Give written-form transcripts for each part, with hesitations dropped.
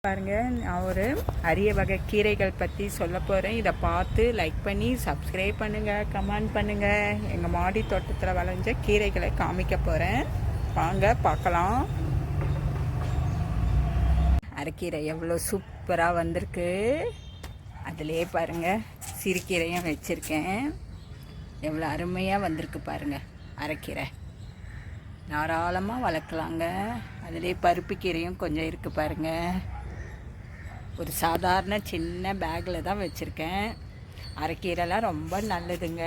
பாருங்க, நான் ஒரு அரிய வகை கீரைகள் பற்றி சொல்ல போகிறேன். இதை பார்த்து லைக் பண்ணி சப்ஸ்கிரைப் பண்ணுங்கள், கமெண்ட் பண்ணுங்கள். எங்கள் மாடி தோட்டத்தில் விளைஞ்ச கீரைகளை காமிக்க போகிறேன். வாங்க பார்க்கலாம். அரைக்கீரை எவ்வளோ சூப்பராக வந்திருக்கு. அதிலே பாருங்கள், சிறுகீரையும் வச்சுருக்கேன். எவ்வளோ அருமையாக வந்திருக்கு பாருங்கள். அரைக்கீரை தாராளமாக வளர்க்கலாங்க. அதிலே பருப்பு கீரையும் கொஞ்சம் இருக்குது பாருங்கள். ஒரு சாதாரண சின்ன பேக்கில் தான் வச்சுருக்கேன். அரைக்கீரைலாம் ரொம்ப நல்லதுங்க.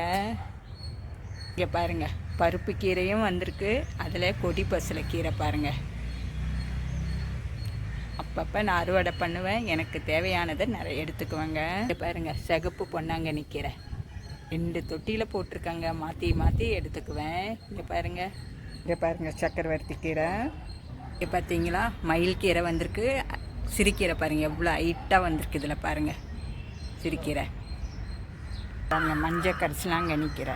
இங்கே பாருங்கள், பருப்பு கீரையும் வந்திருக்கு. அதில் கொடி பசலை கீரை பாருங்கள். அப்பப்போ நான் அறுவடை பண்ணுவேன். எனக்கு தேவையானதை நிறைய எடுத்துக்குவேங்க. இங்கே பாருங்கள், சிகப்பு பொன்னாங்கண்ணி கீரை 2 தொட்டியில் போட்டிருக்காங்க. மாற்றி மாற்றி எடுத்துக்குவேன். இங்கே பாருங்கள் சக்கரவர்த்தி கீரை. இங்கே பார்த்தீங்களா, மயில் கீரை வந்திருக்கு. சிறுகீரை பாருங்கள், எவ்வளோ ஹைட்டாக வந்திருக்கு. இதில் பாருங்கள், சிறுகீரை பாருங்கள். மஞ்சள் கரிசலாங்கண்ணி கீரை.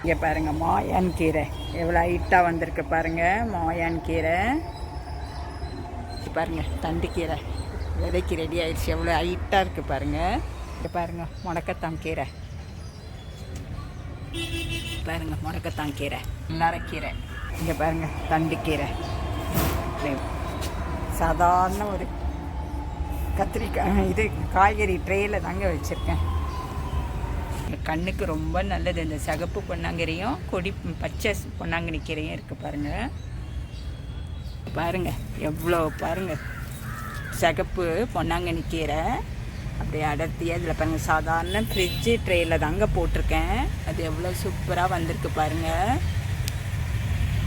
இங்கே பாருங்கள், மாயான் கீரை எவ்வளோ ஹைட்டாக வந்திருக்கு பாருங்கள். மாயான் கீரை பாருங்கள். தண்டு கீரை விதைக்கு ரெடி ஆயிடுச்சு. எவ்வளோ ஹைட்டாக இருக்குது பாருங்கள். இங்கே பாருங்கள், முடக்கத்தான் கீரை பாருங்கள். முடக்கத்தான் கீரை, நரக்கீரை. இங்கே பாருங்கள், தண்டு கீரை. சாதாரண ஒரு கத்திரிக்காய் இது காய்கறி ட்ரேயில் தாங்க வச்சுருக்கேன். கண்ணுக்கு ரொம்ப நல்லது. இந்த சிகப்பு பொன்னாங்கரியும் பச்சை பொன்னாங்கண்ணி கீரையும் இருக்குது பாருங்கள். பாருங்கள் எவ்வளோ பாருங்கள், சிகப்பு பொன்னாங்கண்ணி கீரை அப்படியே அடர்த்தியாக. இதில் பாருங்கள், சாதாரண ஃப்ரிட்ஜு ட்ரேயில் தாங்க போட்டிருக்கேன். அது எவ்வளோ சூப்பராக வந்திருக்கு பாருங்கள்.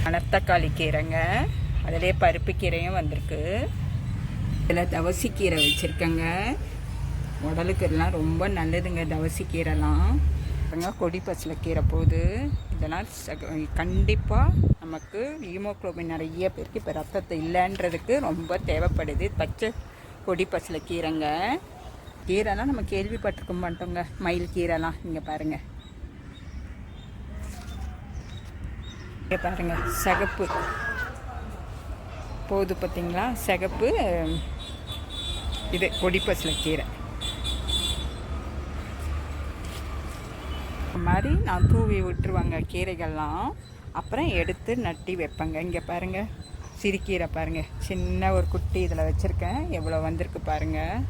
மணத்தக்காளி கீரைங்க. அதிலே பருப்பு கீரையும் வந்திருக்கு. இதில் தவசி கீரை வச்சுருக்கேங்க. உடலுக்கு எல்லாம் ரொம்ப நல்லதுங்க தவசி கீரைலாம். கொடி பசலை கீரை போகுது. இதெல்லாம் கண்டிப்பாக நமக்கு ஹீமோக்ளோபின் நிறைய பேருக்கு இப்போ ரத்தத்தை இல்லைன்றதுக்கு ரொம்ப தேவைப்படுது. பச்சை கொடி பசலை கீரைங்க. கீரைலாம் நம்ம கேள்விப்பட்டிருக்க மாட்டோங்க. மயில் கீரைலாம் இங்கே பாருங்கள். இங்கே பாருங்கள், சிகப்பு போகுது பார்த்தீங்களா. சிகப்பு இது கொடி பசலை கீரை. இந்த மாதிரி நான் தூவி விட்டுருவாங்க கீரைகள்லாம். அப்புறம் எடுத்து நட்டி வைப்பேங்க. இங்கே பாருங்கள், சிறுகீரை பாருங்கள். சின்ன ஒரு குட்டி இதில் வச்சுருக்கேன். எவ்வளோ வந்திருக்கு பாருங்கள்.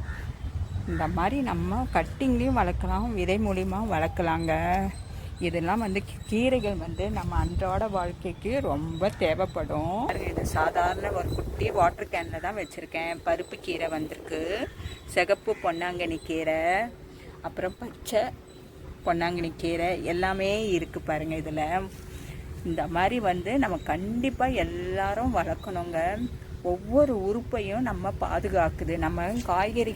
இந்த மாதிரி நம்ம கட்டிங்லேயும் வளர்க்கலாம், விதை மூலியமாக வளர்க்கலாங்க. இதெல்லாம் கீரைகள் நம்ம அன்றாட வாழ்க்கைக்கு ரொம்ப தேவைப்படும். இது சாதாரண ஒரு குட்டி வாட்டர் கேனில் தான் வச்சுருக்கேன். பருப்பு கீரை வந்திருக்கு, சிகப்பு பொன்னாங்கண்ணி கீரை, அப்புறம் பச்சை பொன்னாங்கண்ணி கீரை எல்லாமே இருக்குது பாருங்கள். இதில் இந்த மாதிரி நம்ம கண்டிப்பாக எல்லாரும் வளர்க்கணுங்க. ஒவ்வொரு உறுப்பையும் நம்ம பாதுகாக்குது. நம்ம காய்கறி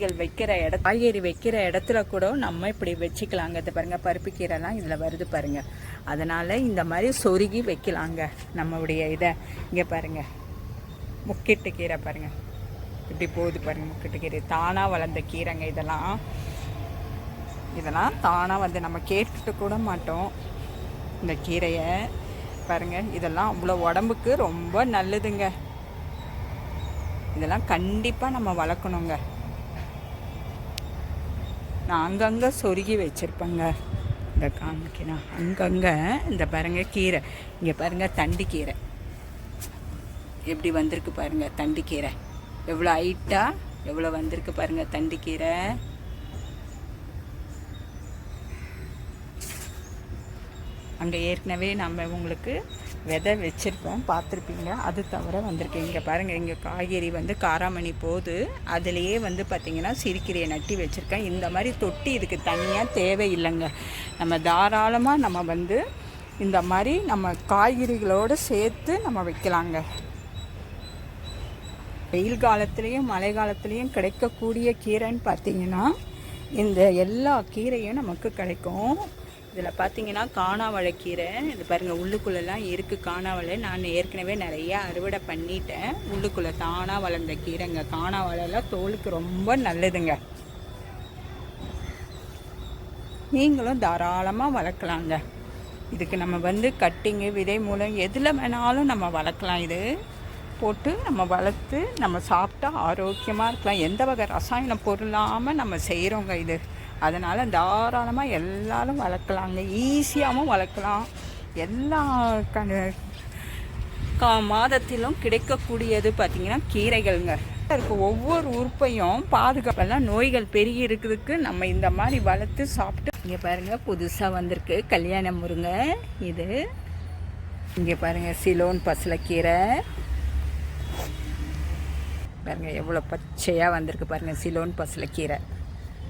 வைக்கிற இடத்துல கூட நம்ம இப்படி வச்சுக்கலாங்க. இது பாருங்கள், பருப்பு கீரைலாம் இதில் வருது பாருங்கள். அதனால் இந்த மாதிரி சொருகி வைக்கலாங்க நம்மளுடைய இதை. இங்கே பாருங்கள், முக்கிட்டு கீரை பாருங்கள், இப்படி போகுது பாருங்கள். முக்கிட்டு கீரை தானாக வளர்ந்த கீரைங்க. இதெல்லாம் தானாக நம்ம கேட்டுட்டு கூட மாட்டோம். இந்த கீரையை பாருங்கள், இதெல்லாம் அவ்வளோ உடம்புக்கு ரொம்ப நல்லதுங்க. இதெல்லாம் கண்டிப்பாக நம்ம வளர்க்கணுங்க. நான் அங்கங்கே சொருகி வச்சுருப்பேங்க. இந்த காமிக்கிறேன் அங்கங்கே. இந்த பாருங்கள் கீரை. இங்கே பாருங்கள், தண்டு கீரை எப்படி வந்திருக்கு பாருங்கள். தண்டு கீரை எவ்வளோ ஹைட்டாக எவ்வளோ வந்திருக்கு பாருங்கள். தண்டு கீரை அங்கே ஏற்கனவே நம்ம உங்களுக்கு விதை வச்சுருக்கோம், பார்த்துருப்பீங்க. அது தவிர வந்திருக்கு. இங்கே பாருங்கள், இங்கே காய்கறி காராமணி போகுது. அதுலேயே பார்த்திங்கன்னா சிறுகீரையை நட்டி வச்சுருக்கேன். இந்த மாதிரி தொட்டி இதுக்கு தனியாக தேவையில்லைங்க. நம்ம தாராளமாக நம்ம இந்த மாதிரி நம்ம காய்கறிகளோடு சேர்த்து நம்ம வைக்கலாங்க. வெயில் காலத்துலேயும் மழை காலத்துலேயும் கிடைக்கக்கூடிய கீரைன்னு பார்த்திங்கன்னா இந்த எல்லா கீரையும் நமக்கு கிடைக்கும். இதில் பார்த்தீங்கன்னா காணாவளை கீரை. இது பாருங்கள், உள்ளுக்குள்ளெல்லாம் இருக்குது காணாவளை. நான் ஏற்கனவே நிறைய அறுவடை பண்ணிட்டேன். உள்ளுக்குள்ளே தானாக வளர்ந்த கீரைங்க. காணாவளைலாம் தோலுக்கு ரொம்ப நல்லதுங்க. நீங்களும் தாராளமாக வளர்க்கலாங்க. இதுக்கு நம்ம கட்டிங்கு விதை மூலம் எதில் வேணாலும் நம்ம வளர்க்கலாம். இது போட்டு நம்ம வளர்த்து நம்ம சாப்பிட்டா ஆரோக்கியமாக இருக்கலாம். எந்த வகை ரசாயன பொருளாமல் நம்ம செய்கிறோங்க இது. அதனால் தாராளமாக எல்லோரும் வளர்க்கலாங்க, ஈஸியாகவும் வளர்க்கலாம். எல்லா மாதத்திலும் கிடைக்கக்கூடியது பார்த்திங்கன்னா கீரைகள்ங்க. இருக்க ஒவ்வொரு உறுப்பையும் பாதுகாப்பெல்லாம் நோய்கள் பெருகி இருக்கிறதுக்கு நம்ம இந்த மாதிரி வளர்த்து சாப்பிட்டு. இங்கே பாருங்கள், புதுசாக வந்திருக்கு கல்யாண முருங்கை. இது இங்கே பாருங்கள் சிலோன் பசலைக்கீரை பாருங்கள், எவ்வளோ பச்சையாக வந்திருக்கு பாருங்கள் சிலோன் பசலைக்கீரை.